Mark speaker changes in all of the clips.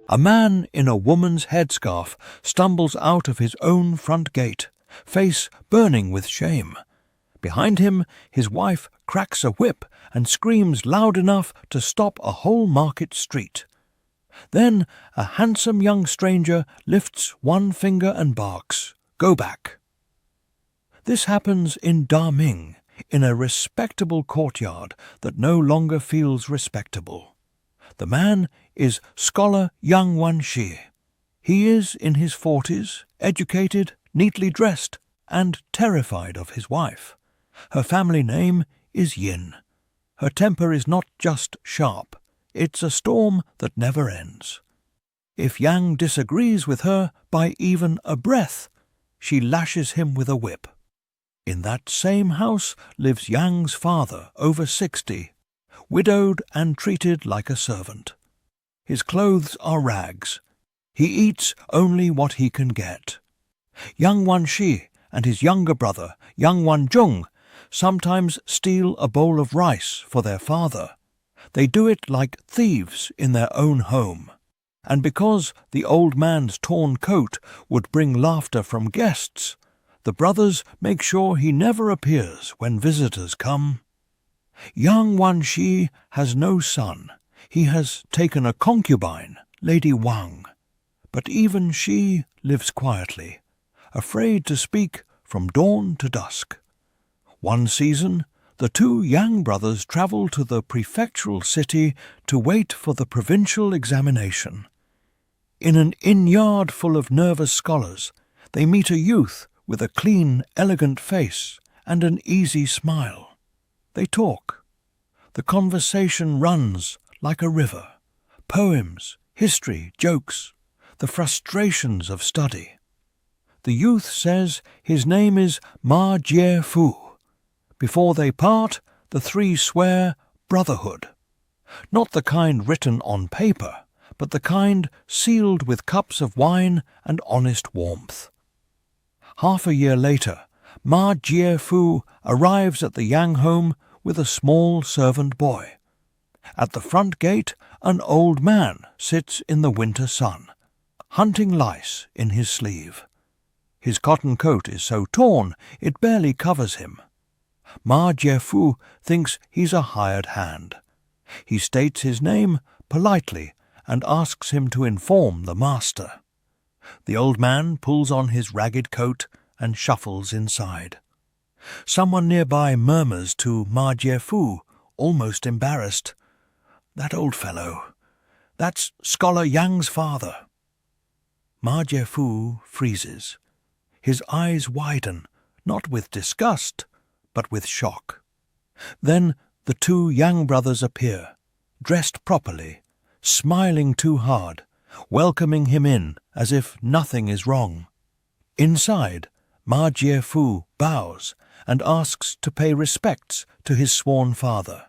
Speaker 1: A man in a woman's headscarf stumbles out of his own front gate, face burning with shame. Behind him, his wife cracks a whip and screams loud enough to stop a whole market street. Then a handsome young stranger lifts one finger and barks, "Go back." This happens in Da-ming, in a respectable courtyard that no longer feels respectable. The man is Scholar Yang Wan-shih. He is in his 40s, educated, neatly dressed, and terrified of his wife. Her family name is Yin. Her temper is not just sharp, it's a storm that never ends. If Yang disagrees with her by even a breath, she lashes him with a whip. In that same house lives Yang's father, over 60, widowed and treated like a servant. His clothes are rags. He eats only what he can get. Yang Wan-shih and his younger brother, Yang Wan-jung, sometimes steal a bowl of rice for their father. They do it like thieves in their own home. And because the old man's torn coat would bring laughter from guests, the brothers make sure he never appears when visitors come. Yang Wan-shih has no son. He has taken a concubine, Lady Wang. But even she lives quietly, afraid to speak from dawn to dusk. One season, the two Yang brothers travel to the prefectural city to wait for the provincial examination. In an inn-yard full of nervous scholars, they meet a youth with a clean, elegant face and an easy smile. They talk. The conversation runs like a river. Poems, history, jokes, the frustrations of study. The youth says his name is Jieh-fu. Before they part, the three swear brotherhood. Not the kind written on paper, but the kind sealed with cups of wine and honest warmth. Half a year later, Jieh-fu arrives at the Yang home with a small servant boy. At the front gate, an old man sits in the winter sun, hunting lice in his sleeve. His cotton coat is so torn it barely covers him. Jieh-fu thinks he's a hired hand. He states his name politely and asks him to inform the master. The old man pulls on his ragged coat and shuffles inside. Someone nearby murmurs to Jieh-fu, almost embarrassed, "That old fellow, that's Scholar Yang's father." Jieh-fu freezes. His eyes widen, not with disgust, but with shock. Then the two Yang brothers appear, dressed properly, smiling too hard, welcoming him in as if nothing is wrong. Inside, Jieh-fu bows and asks to pay respects to his sworn father,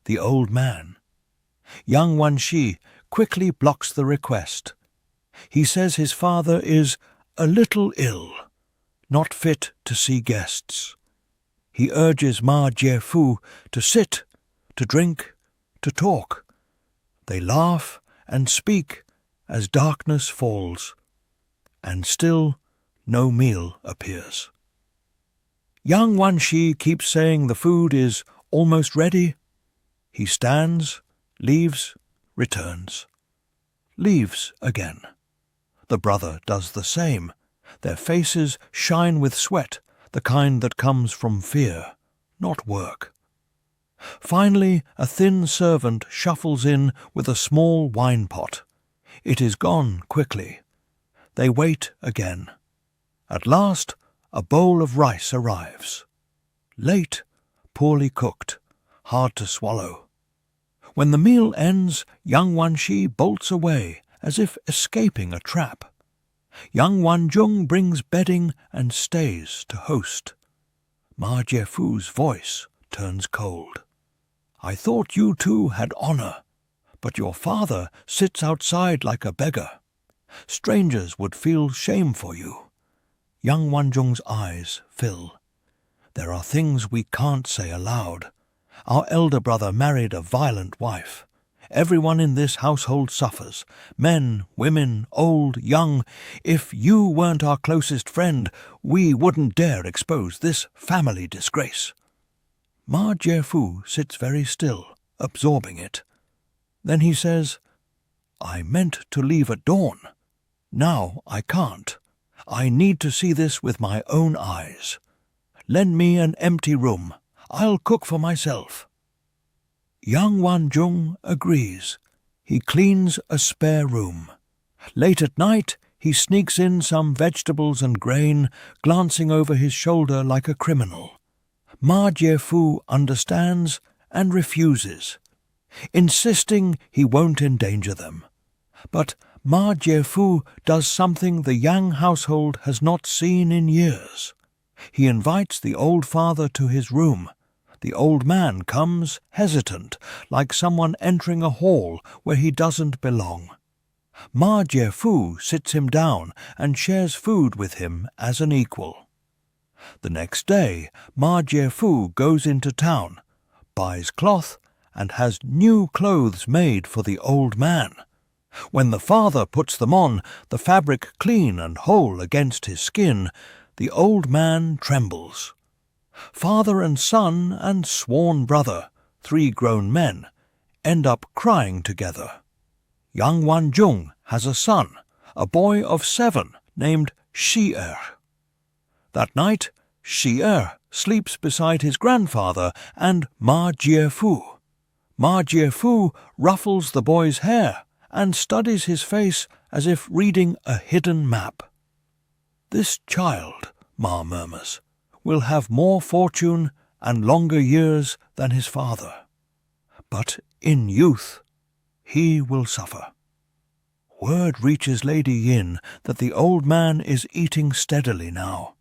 Speaker 1: the old man. Yang Wan-shih quickly blocks the request. He says his father is a little ill, not fit to see guests. He urges Jieh-fu to sit, to drink, to talk. They laugh and speak as darkness falls, and still no meal appears. Yang Wan-shih keeps saying the food is almost ready. He stands, leaves, returns. Leaves again. The brother does the same. Their faces shine with sweat, the kind that comes from fear, not work. Finally, a thin servant shuffles in with a small wine pot. It is gone quickly. They wait again. At last, a bowl of rice arrives. Late, poorly cooked, hard to swallow. When the meal ends, Yang Wan-shih bolts away, as if escaping a trap. Yang Wan-jung brings bedding and stays to host. Jieh-fu's voice turns cold. "I thought you two had honor, but your father sits outside like a beggar. Strangers would feel shame for you." Yang Wan-jung's eyes fill. "There are things we can't say aloud. Our elder brother married a violent wife. Everyone in this household suffers. Men, women, old, young. If you weren't our closest friend, we wouldn't dare expose this family disgrace." Ma Jieh-fu sits very still, absorbing it. Then he says, "I meant to leave at dawn. Now I can't. I need to see this with my own eyes. Lend me an empty room. I'll cook for myself." Yang Wan-jung agrees. He cleans a spare room. Late at night, he sneaks in some vegetables and grain, glancing over his shoulder like a criminal. Ma Jieh-fu understands and refuses, insisting he won't endanger them. But Ma Jieh-fu does something the Yang household has not seen in years. He invites the old father to his room. The old man comes hesitant, like someone entering a hall where he doesn't belong. Ma Jieh-fu sits him down and shares food with him as an equal. The next day, Ma Jieh-fu goes into town, buys cloth, and has new clothes made for the old man. When the father puts them on, the fabric clean and whole against his skin, the old man trembles. Father and son and sworn brother, 3 grown men, end up crying together. Yang Wan-jung has a son, a boy of 7, named Hsi-erh. That night, Hsi-erh sleeps beside his grandfather and Ma Jieh-fu. Ma Jieh-fu ruffles the boy's hair and studies his face as if reading a hidden map. "This child," Ma murmurs, "will have more fortune and longer years than his father. But in youth, he will suffer." Word reaches Lady Yin that the old man is eating steadily now,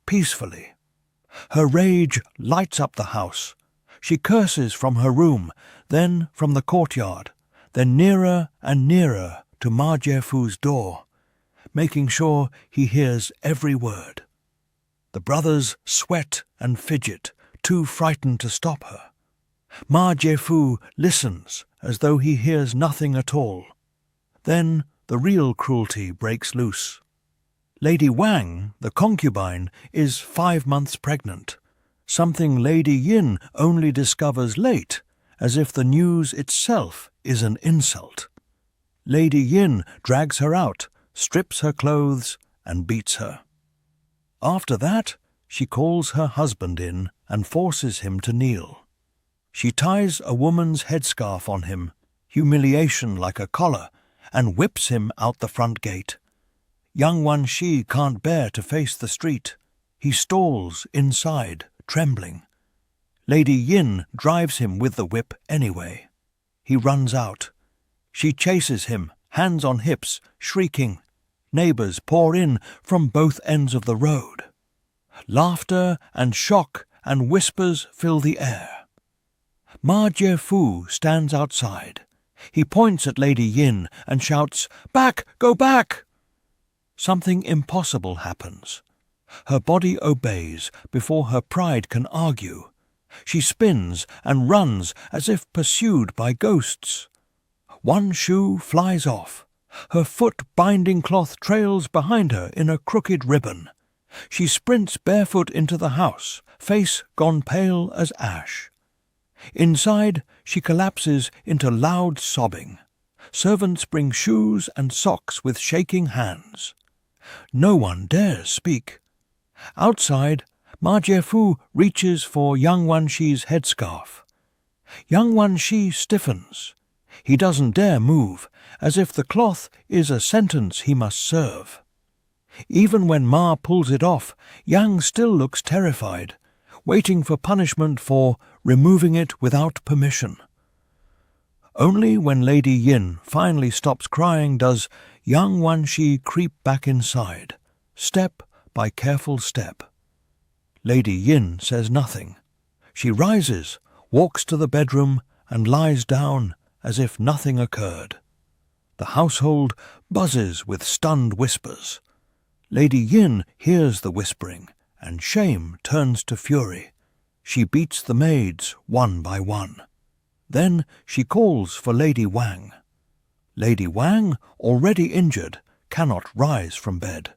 Speaker 1: peacefully. Her rage lights up the house. She curses from her room, then from the courtyard, then nearer and nearer to Ma Jieh-fu's door, making sure he hears every word. The brothers sweat and fidget, too frightened to stop her. Ma Jieh-fu listens as though he hears nothing at all. Then the real cruelty breaks loose. Lady Wang, the concubine, is 5 months pregnant, something Lady Yin only discovers late, as if the news itself is an insult. Lady Yin drags her out, strips her clothes, and beats her. After that, she calls her husband in and forces him to kneel. She ties a woman's headscarf on him, humiliation like a collar, and whips him out the front gate. Yang Wan-shih can't bear to face the street. He stalls inside, trembling. Lady Yin drives him with the whip anyway. He runs out. She chases him, hands on hips, shrieking. Neighbours pour in from both ends of the road. Laughter and shock and whispers fill the air. Ma Jieh-fu stands outside. He points at Lady Yin and shouts, "Back! Go back!" Something impossible happens. Her body obeys before her pride can argue. She spins and runs as if pursued by ghosts. One shoe flies off. Her foot binding cloth trails behind her in a crooked ribbon. She sprints barefoot into the house, face gone pale as ash. Inside, she collapses into loud sobbing. Servants bring shoes and socks with shaking hands. No one dares speak. Outside, Ma Jieh-fu reaches for Yang Wan-shih's headscarf. Yang Wan-shih stiffens. He doesn't dare move, as if the cloth is a sentence he must serve. Even when Ma pulls it off, Yang still looks terrified, waiting for punishment for removing it without permission. Only when Lady Yin finally stops crying does Yang Wan-shih creep back inside, step by careful step. Lady Yin says nothing. She rises, walks to the bedroom, and lies down as if nothing occurred. The household buzzes with stunned whispers. Lady Yin hears the whispering, and shame turns to fury. She beats the maids one by one. Then she calls for Lady Wang. Lady Wang, already injured, cannot rise from bed.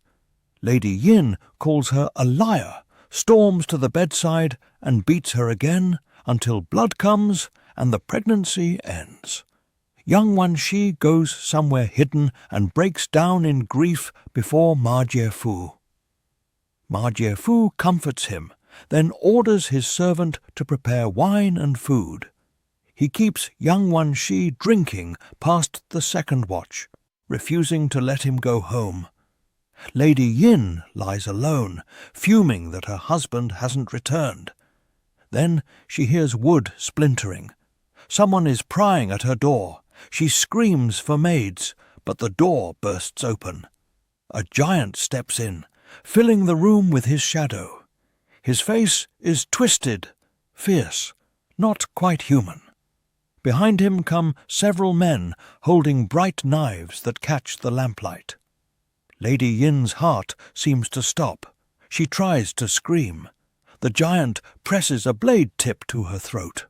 Speaker 1: Lady Yin calls her a liar, storms to the bedside and beats her again until blood comes and the pregnancy ends. Yang Wan-shih goes somewhere hidden and breaks down in grief before Ma Jieh-fu. Ma Jieh-fu comforts him, then orders his servant to prepare wine and food. He keeps Yang Wan-shih drinking past the second watch, refusing to let him go home. Lady Yin lies alone, fuming that her husband hasn't returned. Then she hears wood splintering. Someone is prying at her door. She screams for maids, but the door bursts open. A giant steps in, filling the room with his shadow. His face is twisted, fierce, not quite human. Behind him come several men holding bright knives that catch the lamplight. Lady Yin's heart seems to stop. She tries to scream. The giant presses a blade tip to her throat.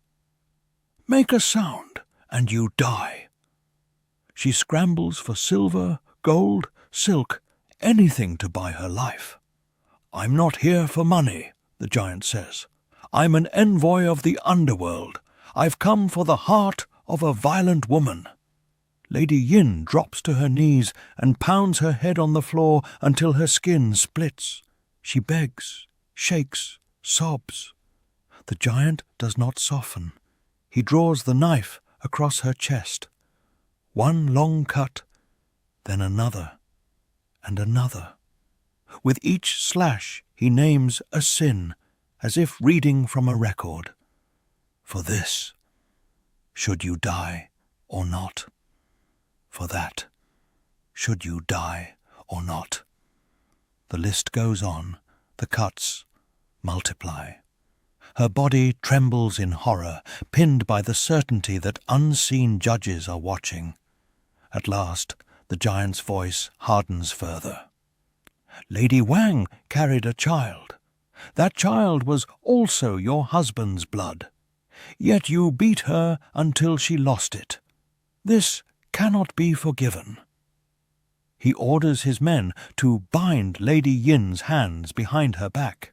Speaker 1: "Make a sound, and you die." She scrambles for silver, gold, silk, anything to buy her life. "I'm not here for money," the giant says. "I'm an envoy of the underworld. I've come for the heart of a violent woman." Lady Yin drops to her knees and pounds her head on the floor until her skin splits. She begs, shakes, sobs. The giant does not soften. He draws the knife across her chest. One long cut, then another, and another. With each slash he names a sin, as if reading from a record. For this, should you die or not? For that, should you die or not? The list goes on, the cuts multiply. Her body trembles in horror, pinned by the certainty that unseen judges are watching. At last, the giant's voice hardens further. "Lady Wang carried a child. That child was also your husband's blood. Yet you beat her until she lost it. This cannot be forgiven." He orders his men to bind Lady Yin's hands behind her back.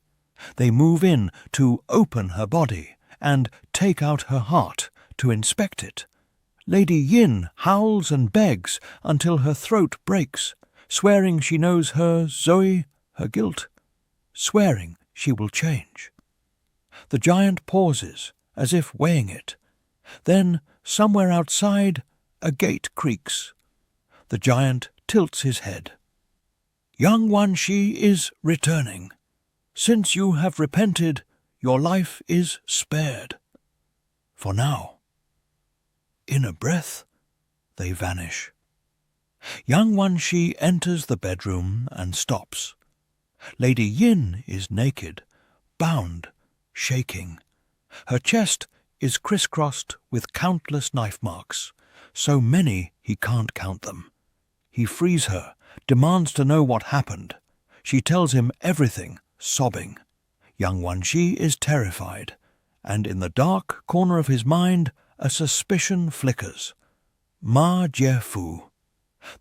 Speaker 1: They move in to open her body and take out her heart to inspect it. Lady Yin howls and begs until her throat breaks, swearing she knows her Zoe, her guilt, swearing she will change. The giant pauses, as if weighing it. Then, somewhere outside, a gate creaks. The giant tilts his head. "Yang Wan-shih is returning. Since you have repented, your life is spared. For now." In a breath, they vanish. Yang Wan-shih enters the bedroom and stops. Lady Yin is naked, bound, shaking. Her chest is crisscrossed with countless knife marks, so many he can't count them. He frees her, demands to know what happened. She tells him everything, sobbing. Yang Wan-shih is terrified, and in the dark corner of his mind a suspicion flickers. Ma Jieh-fu.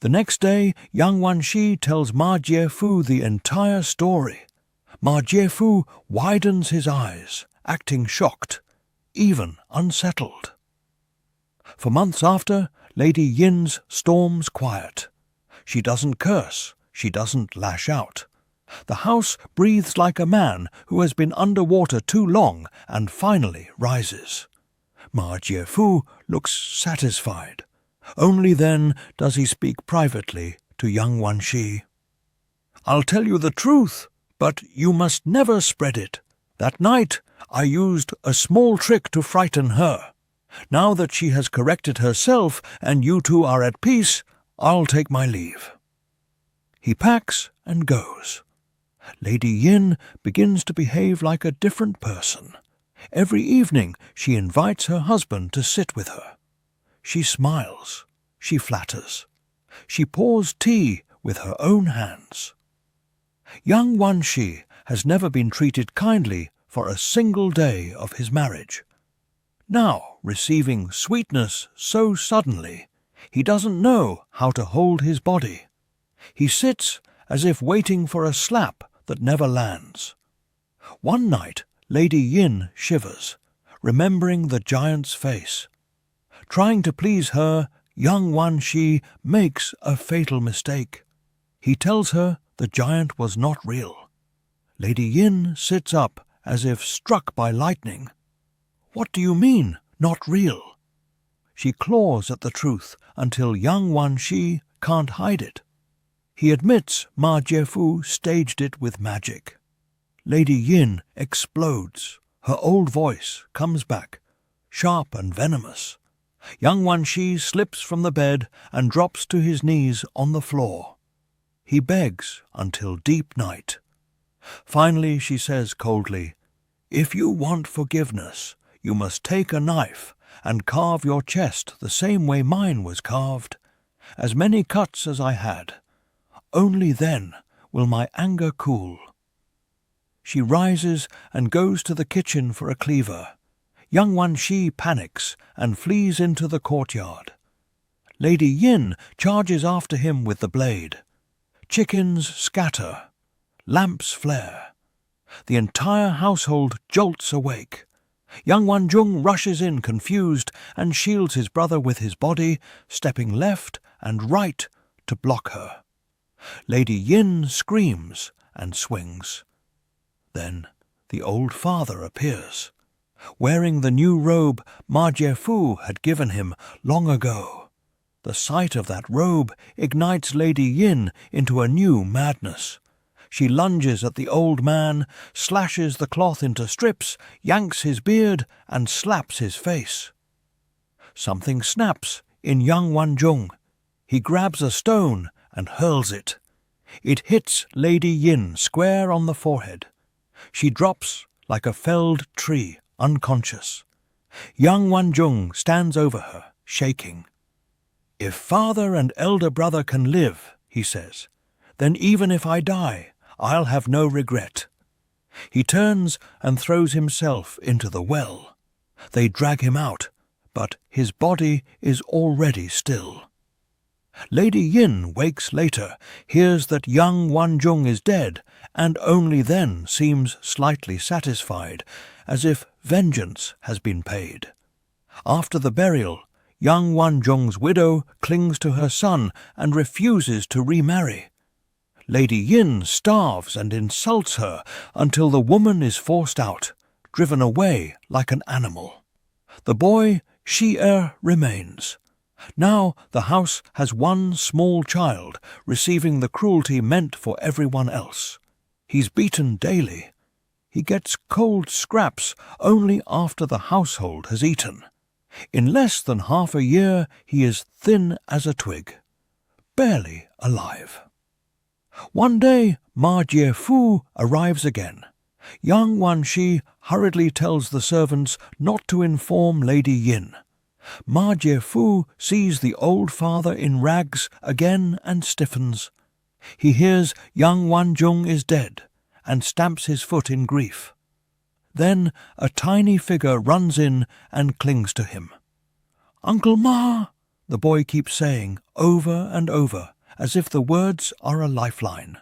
Speaker 1: The next day, Yang Wan-shih tells Ma Jieh-fu the entire story. Ma Jieh-fu widens his eyes, acting shocked, even unsettled. For months after, Lady Yin's storms quiet. She doesn't curse, she doesn't lash out. The house breathes like a man who has been underwater too long and finally rises. Ma Jieh-fu looks satisfied. Only then does he speak privately to Yang Wan-shih. "I'll tell you the truth, but you must never spread it. That night I used a small trick to frighten her. Now that she has corrected herself and you two are at peace, I'll take my leave." He packs and goes. Lady Yin begins to behave like a different person. Every evening she invites her husband to sit with her. She smiles. She flatters. She pours tea with her own hands. Yang Wan-shih has never been treated kindly for a single day of his marriage. Now, receiving sweetness so suddenly, he doesn't know how to hold his body. He sits as if waiting for a slap that never lands. One night, Lady Yin shivers, remembering the giant's face. Trying to please her, young Wan-shih makes a fatal mistake. He tells her the giant was not real. Lady Yin sits up as if struck by lightning. "What do you mean, not real?" She claws at the truth until young Wan-shih can't hide it. He admits Jieh-fu staged it with magic. Lady Yin explodes. Her old voice comes back, sharp and venomous. Young Wan-shih slips from the bed and drops to his knees on the floor. He begs until deep night. Finally she says coldly, "If you want forgiveness, you must take a knife and carve your chest the same way mine was carved, as many cuts as I had. Only then will my anger cool." She rises and goes to the kitchen for a cleaver. Young Wan-shih panics and flees into the courtyard. Lady Yin charges after him with the blade. Chickens scatter. Lamps flare. The entire household jolts awake. Young Wan-jung rushes in confused and shields his brother with his body, stepping left and right to block her. Lady Yin screams and swings. Then the old father appears, wearing the new robe Jieh-fu had given him long ago. The sight of that robe ignites Lady Yin into a new madness. She lunges at the old man, slashes the cloth into strips, yanks his beard, and slaps his face. Something snaps in young Wan-jung. He grabs a stone and hurls it. It hits Lady Yin square on the forehead. She drops like a felled tree, unconscious. Young Wan-jung stands over her, shaking. "If father and elder brother can live," he says, "then even if I die, I'll have no regret." He turns and throws himself into the well. They drag him out, but his body is already still. Lady Yin wakes later, hears that young Wan-jung is dead, and only then seems slightly satisfied, as if vengeance has been paid. After the burial, young Wan-jung's widow clings to her son and refuses to remarry. Lady Yin starves and insults her until the woman is forced out, driven away like an animal. The boy, Hsi-erh, remains. Now the house has one small child, receiving the cruelty meant for everyone else. He's beaten daily. He gets cold scraps only after the household has eaten. In less than half a year he is thin as a twig, barely alive. One day Jieh-fu arrives again. Young Wan-shih hurriedly tells the servants not to inform Lady Yin. Jieh-fu sees the old father in rags again and stiffens. He hears young Wan-jung is dead and stamps his foot in grief. Then a tiny figure runs in and clings to him. "Uncle Ma," the boy keeps saying over and over, as if the words are a lifeline.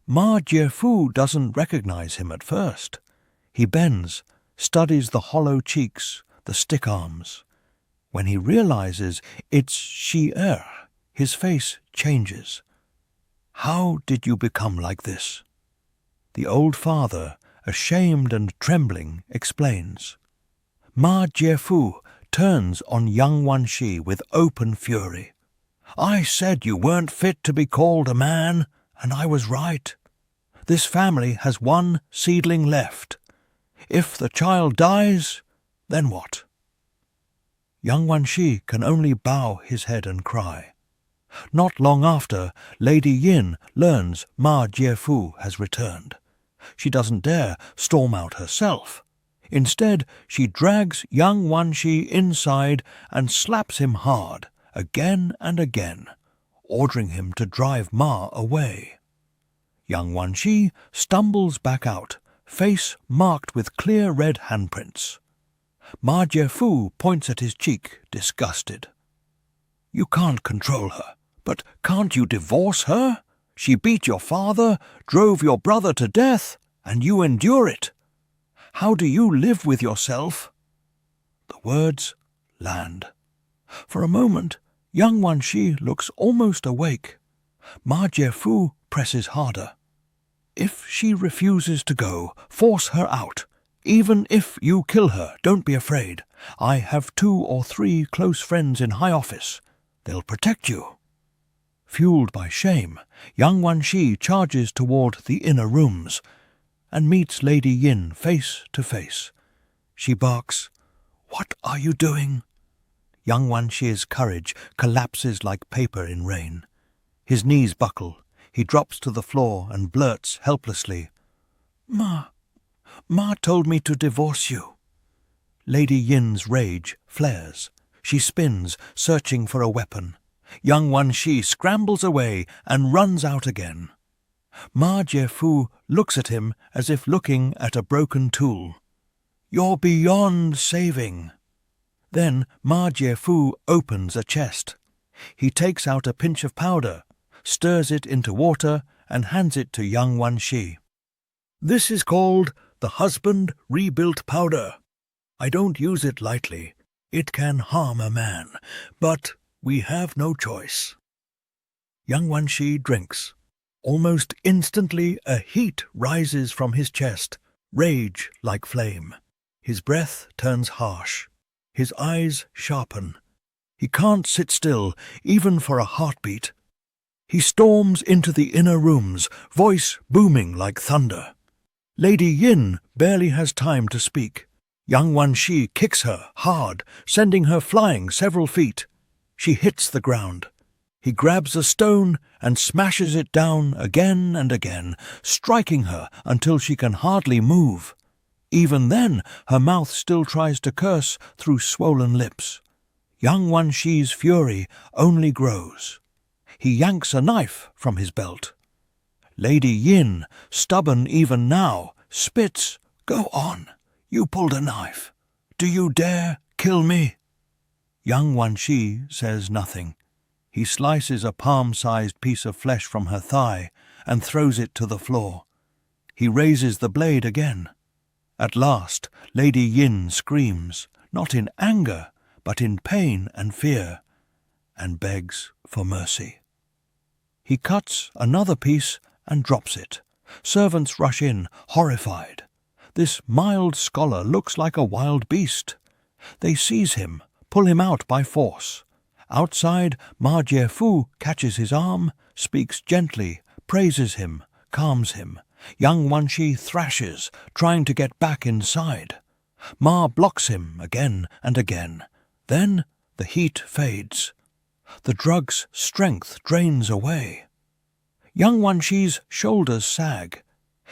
Speaker 1: Jieh-fu doesn't recognize him at first. He bends, studies the hollow cheeks, the stick arms. When he realizes it's Hsi-erh, his face changes. "How did you become like this?" The old father, ashamed and trembling, explains. Jieh-fu turns on young Wan-shih with open fury. "I said you weren't fit to be called a man, and I was right. This family has one seedling left. If the child dies, then what?" Young Wan-shih can only bow his head and cry. Not long after, Lady Yin learns Jieh-fu has returned. She doesn't dare storm out herself. Instead, she drags young Wan-shih inside and slaps him hard, again and again, ordering him to drive Ma away. Young Wan-shih stumbles back out, face marked with clear red handprints. Jieh-fu points at his cheek, disgusted. You can't control her, but can't you divorce her? She beat your father, drove your brother to death, and you endure it. How do you live with yourself? The words land. For a moment, Yang Wan-shih looks almost awake. Jieh-fu presses harder. If she refuses to go, force her out. Even if you kill her, don't be afraid. I have 2 or 3 close friends in high office. They'll protect you. Fueled by shame, Yang Wan-shih charges toward the inner rooms and meets Lady Yin face to face. She barks, "What are you doing?" Yang Wan-shih's courage collapses like paper in rain. His knees buckle. He drops to the floor and blurts helplessly, Ma told me to divorce you." Lady Yin's rage flares. She spins, searching for a weapon. Yang Wan-shih scrambles away and runs out again. Jieh-fu looks at him as if looking at a broken tool. "You're beyond saving." Then Jieh-fu opens a chest. He takes out a pinch of powder, stirs it into water, and hands it to Yang Wan-shih. "This is called the husband rebuilt powder. I don't use it lightly. It can harm a man, but we have no choice." Yang Wan-shih drinks. Almost instantly a heat rises from his chest, rage like flame. His breath turns harsh. His eyes sharpen. He can't sit still, even for a heartbeat. He storms into the inner rooms, voice booming like thunder. Lady Yin barely has time to speak. Yang Wan-shih kicks her hard, sending her flying several feet. She hits the ground. He grabs a stone and smashes it down again and again, striking her until she can hardly move. Even then, her mouth still tries to curse through swollen lips. Yang Wan-shih's fury only grows. He yanks a knife from his belt. Lady Yin, stubborn even now, spits, "Go on. You pulled a knife. Do you dare kill me?" Yang Wan-shih says nothing. He slices a palm-sized piece of flesh from her thigh and throws it to the floor. He raises the blade again. At last, Lady Yin screams, not in anger, but in pain and fear, and begs for mercy. He cuts another piece and drops it. Servants rush in, horrified. This mild scholar looks like a wild beast. They seize him, pull him out by force. Outside, Jieh-fu catches his arm, speaks gently, praises him, calms him. Yang Wan-shih thrashes, trying to get back inside. Ma blocks him again and again. Then the heat fades. The drug's strength drains away. Yang Wan-shih's shoulders sag.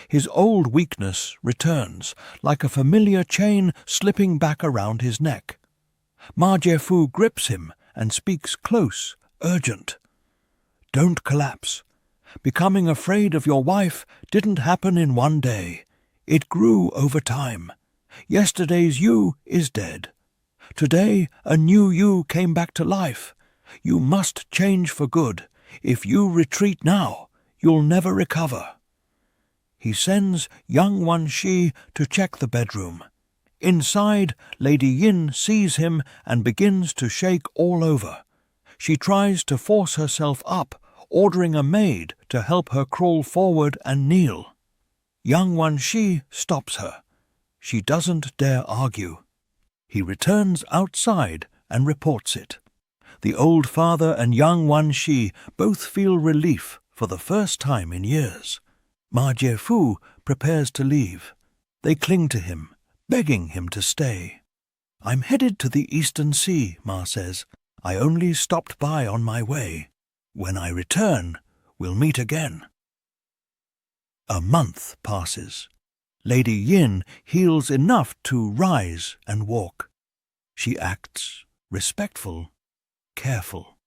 Speaker 1: His old weakness returns, like a familiar chain slipping back around his neck. Jieh-fu grips him and speaks close, urgent. "Don't collapse. Becoming afraid of your wife didn't happen in one day. It grew over time. Yesterday's you is dead. Today a new you came back to life. You must change for good. If you retreat now, you'll never recover." He sends Yang Wan-shih to check the bedroom. Inside, Lady Yin sees him and begins to shake all over. She tries to force herself up, ordering a maid to help her crawl forward and kneel. Yang Wan-shih stops her. She doesn't dare argue. He returns outside and reports it. The old father and Yang Wan-shih both feel relief for the first time in years. Jieh-fu prepares to leave. They cling to him, begging him to stay. "I'm headed to the Eastern Sea," Ma says. "I only stopped by on my way. When I return, we'll meet again." A month passes. Lady Yin heals enough to rise and walk. She acts respectful, careful,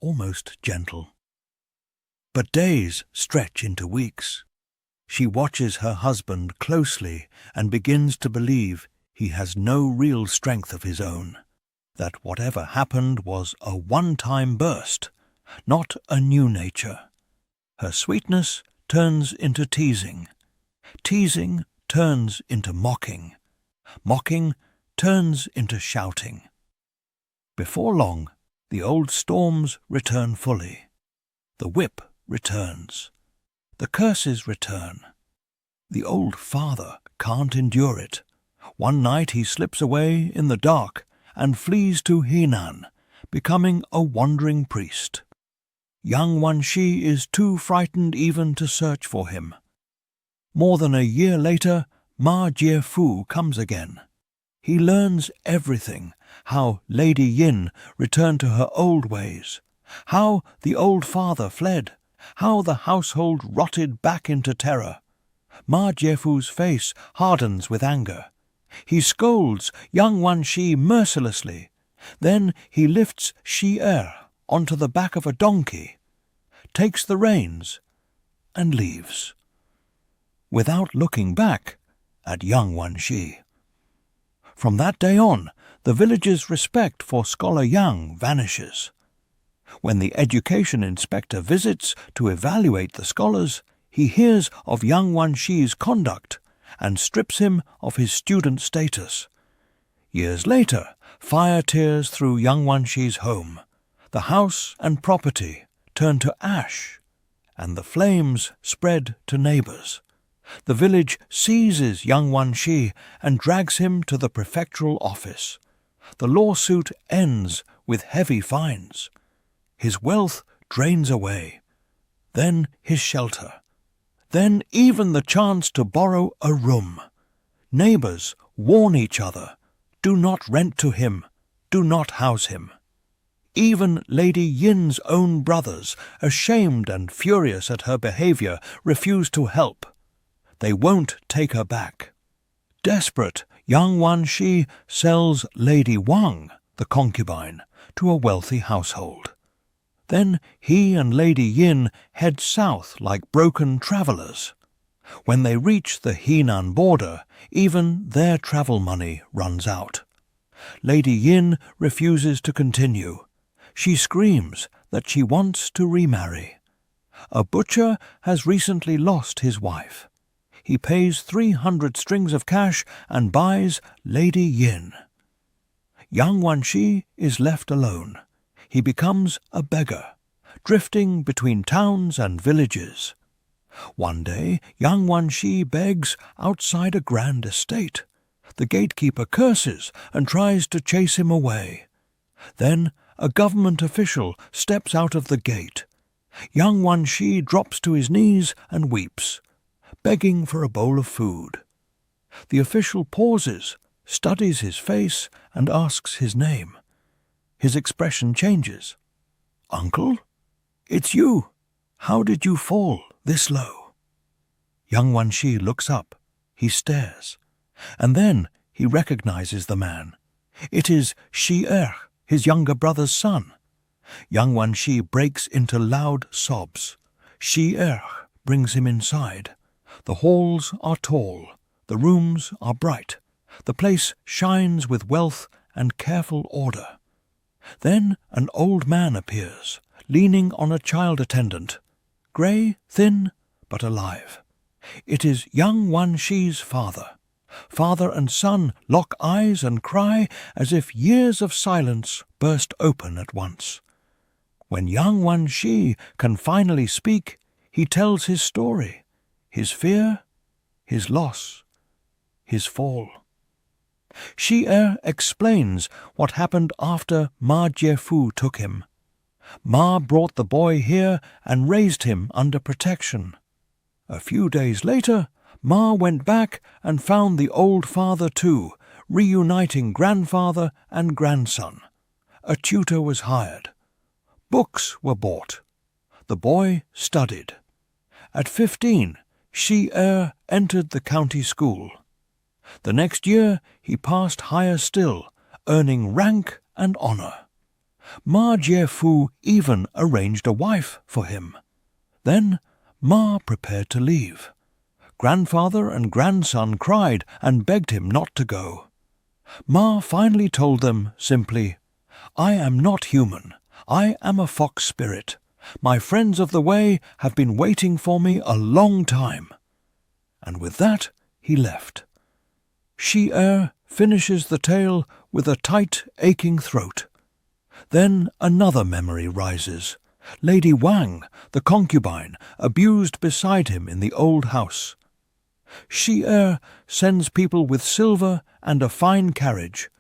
Speaker 1: almost gentle. But days stretch into weeks. She watches her husband closely and begins to believe he has no real strength of his own, that whatever happened was a one-time burst, not a new nature. Her sweetness turns into teasing. Teasing turns into mocking. Mocking turns into shouting. Before long, the old storms return fully. The whip returns. The curses return. The old father can't endure it. One night he slips away in the dark and flees to Henan, becoming a wandering priest. Young Wan-shih is too frightened even to search for him. More than a year later, Ma Jieh-fu comes again. He learns everything, how Lady Yin returned to her old ways, how the old father fled, how the household rotted back into terror. Ma Jieh-fu's face hardens with anger. He scolds young Wan-shih mercilessly. Then he lifts Hsi-erh onto the back of a donkey, takes the reins, and leaves, without looking back at young Wan-shih. From that day on, the village's respect for Scholar Yang vanishes. When the education inspector visits to evaluate the scholars, he hears of young Wan-shih's conduct and strips him of his student status. Years later, fire tears through young Wan-shih's home. The house and property turn to ash, and the flames spread to neighbors. The village seizes young Wan-shih and drags him to the prefectural office. The lawsuit ends with heavy fines. His wealth drains away. Then his shelter. Then even the chance to borrow a room. Neighbors warn each other, do not rent to him, do not house him. Even Lady Yin's own brothers, ashamed and furious at her behavior, refuse to help. They won't take her back. Desperate, young Wan-shih sells Lady Wang, the concubine, to a wealthy household. Then he and Lady Yin head south like broken travellers. When they reach the Henan border, even their travel money runs out. Lady Yin refuses to continue. She screams that she wants to remarry. A butcher has recently lost his wife. He pays 300 strings of cash and buys Lady Yin. Young Wan-shih is left alone. He becomes a beggar, drifting between towns and villages. One day, young Wan-shih begs outside a grand estate. The gatekeeper curses and tries to chase him away. Then a government official steps out of the gate. Young Wan-shih drops to his knees and weeps, begging for a bowl of food. The official pauses, studies his face, and asks his name. His expression changes. "Uncle? It's you. How did you fall this low?" Young Wan-shih looks up. He stares. And then he recognizes the man. It is Hsi-erh, his younger brother's son. Young Wan-shih breaks into loud sobs. Hsi-erh brings him inside. The halls are tall. The rooms are bright. The place shines with wealth and careful order. Then an old man appears, leaning on a child attendant, grey, thin, but alive. It is young Wan-shih's father. Father and son lock eyes and cry as if years of silence burst open at once. When young Wan-shih can finally speak, he tells his story, his fear, his loss, his fall. Hsi-erh explains what happened after Ma Jieh-fu took him. Ma brought the boy here and raised him under protection. A few days later, Ma went back and found the old father too, reuniting grandfather and grandson. A tutor was hired. Books were bought. The boy studied. At 15, Hsi-erh entered the county school. The next year he passed higher still, earning rank and honor. Ma Jieh-fu even arranged a wife for him. Then Ma prepared to leave. Grandfather and grandson cried and begged him not to go. Ma finally told them simply, "I am not human. I am a fox spirit. My friends of the way have been waiting for me a long time." And with that he left. Hsi-erh finishes the tale with a tight, aching throat. Then another memory rises. Lady Wang, the concubine, abused beside him in the old house. Hsi-erh sends people with silver and a fine carriage.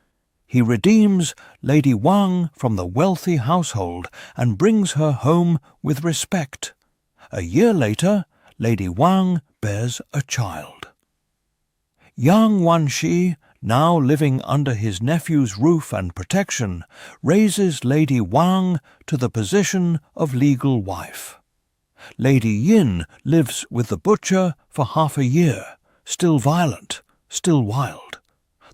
Speaker 1: He redeems Lady Wang from the wealthy household and brings her home with respect. A year later, Lady Wang bears a child. Yang Wan-shih, now living under his nephew's roof and protection, raises Lady Wang to the position of legal wife. Lady Yin lives with the butcher for half a year, still violent, still wild.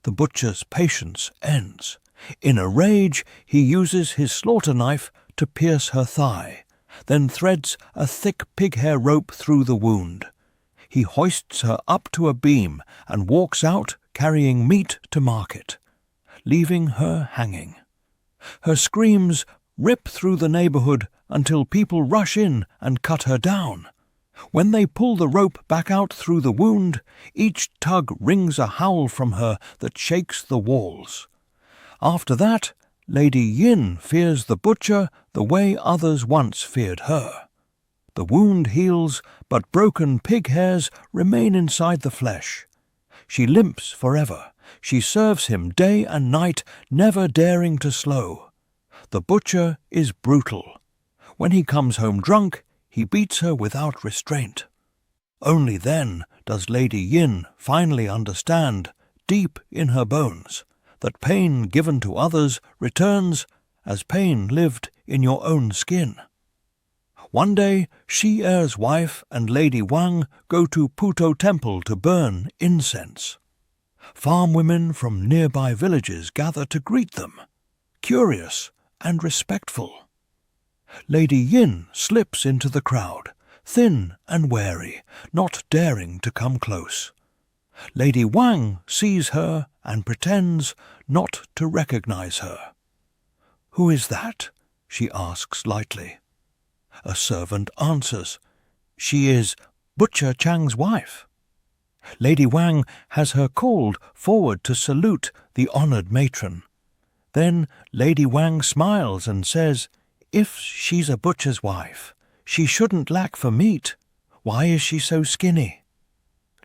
Speaker 1: The butcher's patience ends. In a rage, he uses his slaughter knife to pierce her thigh, then threads a thick pig-hair rope through the wound. He hoists her up to a beam and walks out carrying meat to market, leaving her hanging. Her screams rip through the neighborhood until people rush in and cut her down. When they pull the rope back out through the wound, each tug wrings a howl from her that shakes the walls. After that, Lady Yin fears the butcher the way others once feared her. The wound heals, but broken pig hairs remain inside the flesh. She limps forever. She serves him day and night, never daring to slow. The butcher is brutal. When he comes home drunk, he beats her without restraint. Only then does Lady Yin finally understand, deep in her bones, that pain given to others returns as pain lived in your own skin. One day, Hsi-erh's wife and Lady Wang go to Puto Temple to burn incense. Farm women from nearby villages gather to greet them, curious and respectful. Lady Yin slips into the crowd, thin and wary, not daring to come close. Lady Wang sees her and pretends not to recognize her. "Who is that?" she asks lightly. A servant answers, "She is Butcher Chang's wife." Lady Wang has her called forward to salute the honored matron. Then Lady Wang smiles and says, "If she's a butcher's wife, she shouldn't lack for meat. Why is she so skinny?"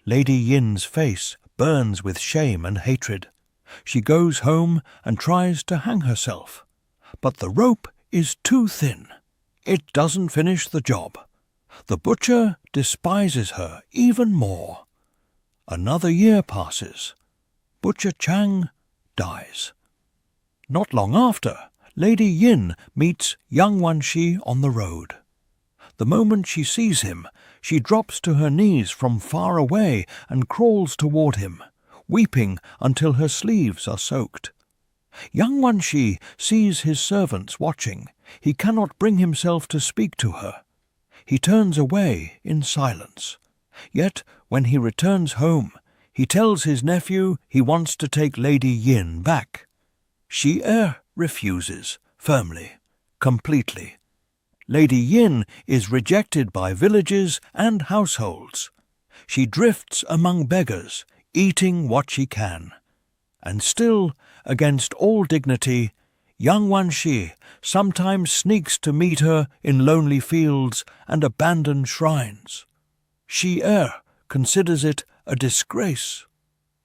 Speaker 1: Lady Yin's face burns with shame and hatred. She goes home and tries to hang herself, but the rope is too thin. It doesn't finish the job. The butcher despises her even more. Another year passes. Butcher Chang dies. Not long after, Lady Yin meets Yang Wan-shih on the road. The moment she sees him, she drops to her knees from far away and crawls toward him, weeping until her sleeves are soaked. Yang Wan-shih sees his servants watching. He cannot bring himself to speak to her. He turns away in silence. Yet, when he returns home, he tells his nephew he wants to take Lady Yin back. Hsi-erh refuses, firmly, completely. Lady Yin is rejected by villages and households. She drifts among beggars, eating what she can. And still, against all dignity, Yang Wan-shih sometimes sneaks to meet her in lonely fields and abandoned shrines. Hsi-erh considers it a disgrace.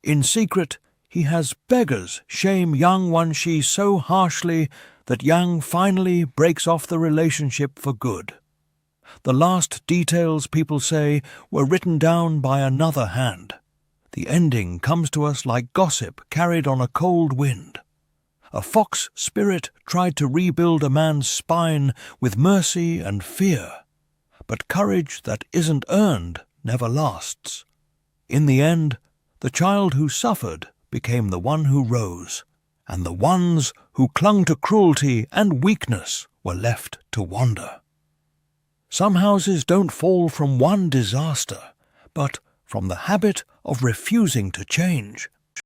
Speaker 1: In secret, he has beggars shame Yang Wan-shih so harshly that Yang finally breaks off the relationship for good. The last details, people say, were written down by another hand. The ending comes to us like gossip carried on a cold wind. A fox spirit tried to rebuild a man's spine with mercy and fear, but courage that isn't earned never lasts. In the end, the child who suffered became the one who rose, and the ones who clung to cruelty and weakness were left to wander. Some houses don't fall from one disaster, but from the habit of refusing to change.